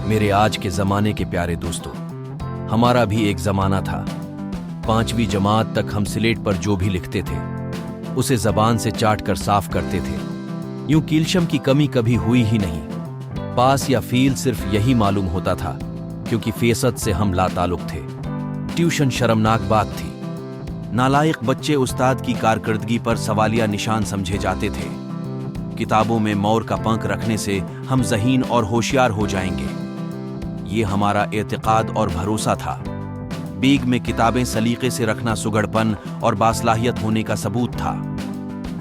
मेरे आज के ज़माने के प्यारे दोस्तों, हमारा भी एक ज़माना था। 5वीं जमात तक हम स्लेट पर जो भी लिखते थे उसे ज़बान से चाट कर साफ करते थे। यूं कीलशम की कमी कभी हुई ही नहीं। पास या फील सिर्फ यही मालूम होता था, क्योंकि फेसद से हम लाताल्लुक थे। ट्यूशन शर्मनाक बात थी। नालायक बच्चे उस्ताद की कारकर्दगी पर सवालिया निशान समझे जाते थे। किताबों में मोर का पंख रखने से हम ज़हीन और होशियार हो जाएंगे, ये हमारा एतिकाद और भरोसा था। बैग में किताबें सलीके से रखना सुगड़पन और बासलाहियत होने का सबूत था।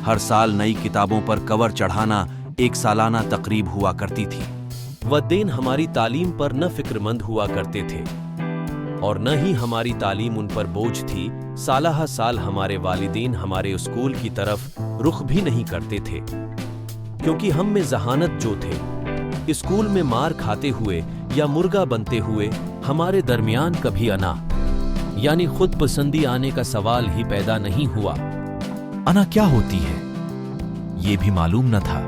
हर साल नई किताबों पर कवर चढ़ाना एक सालाना तकरीब हुआ करती थी। वालिदैन हमारी तालीम पर न फिक्रमंद हुआ करते थे और न ही हमारी तालीम उन पर बोझ थी। साल साल हमारे वालिदैन हमारे स्कूल की तरफ रुख भी नहीं करते थे, क्योंकि हम में जहानत जो थे, स्कूल में मार खाते हुए या मुर्गा बनते हुए हमारे दरमियान कभी अना यानी खुद पसंदी आने का सवाल ही पैदा नहीं हुआ। अना क्या होती है ये भी मालूम न था।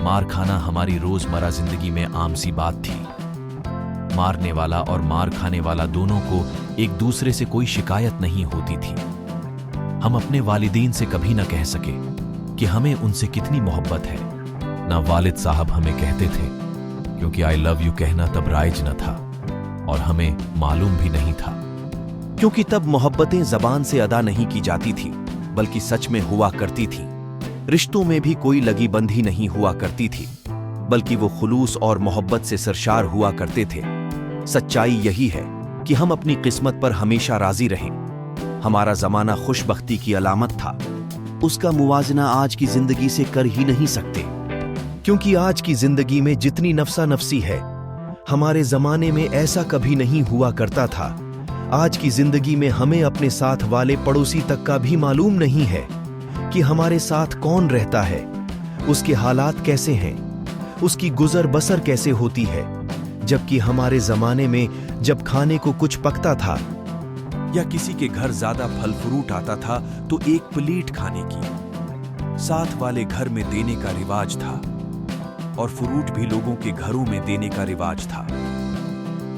मार खाना हमारी रोजमर्रा जिंदगी में आम सी बात थी। मारने वाला और मार खाने वाला दोनों को एक दूसरे से कोई शिकायत नहीं होती थी। हम अपने वालिदैन से कभी न कह सके कि हमें उनसे कितनी मोहब्बत है। ना वालिद साहब हमें कहते थे, क्योंकि आई लव यू कहना तब राइज न था और हमें मालूम भी नहीं था, क्योंकि तब मोहब्बतें जबान से अदा नहीं की जाती थी, बल्कि सच में हुआ करती थी। रिश्तों में भी कोई लगी बंधी नहीं हुआ करती थी, बल्कि वो खुलूस और मोहब्बत से सरशार हुआ करते थे। सच्चाई यही है कि हम अपनी किस्मत पर हमेशा राजी रहें। हमारा जमाना खुशबख्ती की अलामत था। उसका मुवाजना आज की जिंदगी से कर ही नहीं सकते, क्योंकि आज की जिंदगी में जितनी नफसा नफसी है, हमारे जमाने में ऐसा कभी नहीं हुआ करता था। आज की जिंदगी में हमें अपने साथ वाले पड़ोसी तक का भी मालूम नहीं है कि हमारे साथ कौन रहता है, उसके हालात कैसे हैं, उसकी गुजर बसर कैसे होती है। जबकि हमारे जमाने में जब खाने को कुछ पकता था या किसी के घर ज्यादा फल फ्रूट आता था तो एक प्लेट खाने की साथ वाले घर में देने का रिवाज था, और फ्रूट भी लोगों के घरों में देने का रिवाज था।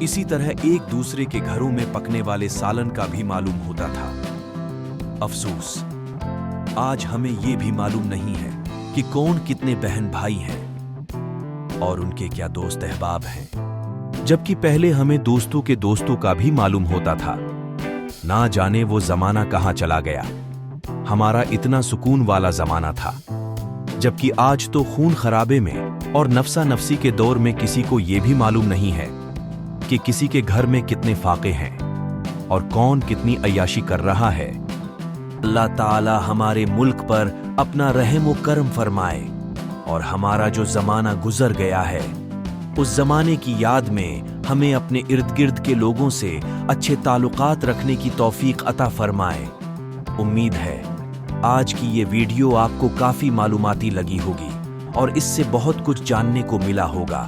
इसी तरह एक दूसरे के घरों में पकने वाले सालन का भी मालूम होता था। अफसोस, आज हमें ये भी मालूम नहीं है कि कौन कितने बहन भाई हैं और उनके क्या दोस्त अहबाब हैं। जबकि पहले हमें दोस्तों के दोस्तों का भी मालूम होता था। ना जाने वो जमाना कहां चला गया। हमारा इतना सुकून वाला जमाना था। जबकि आज तो खून खराबे में और नफसा नफसी के दौर में किसी को यह भी मालूम नहीं है कि किसी के घर में कितने फाके हैं और कौन कितनी अय्याशी कर रहा है। अल्लाह ताला हमारे मुल्क पर अपना रहम व करम फरमाए और हमारा जो जमाना गुजर गया है, उस जमाने की याद में हमें अपने इर्द गिर्द के लोगों से अच्छे ताल्लुकात रखने की तौफीक अता फरमाए। उम्मीद है आज की ये वीडियो आपको काफी मालूमाती लगी होगी और इससे बहुत कुछ जानने को मिला होगा।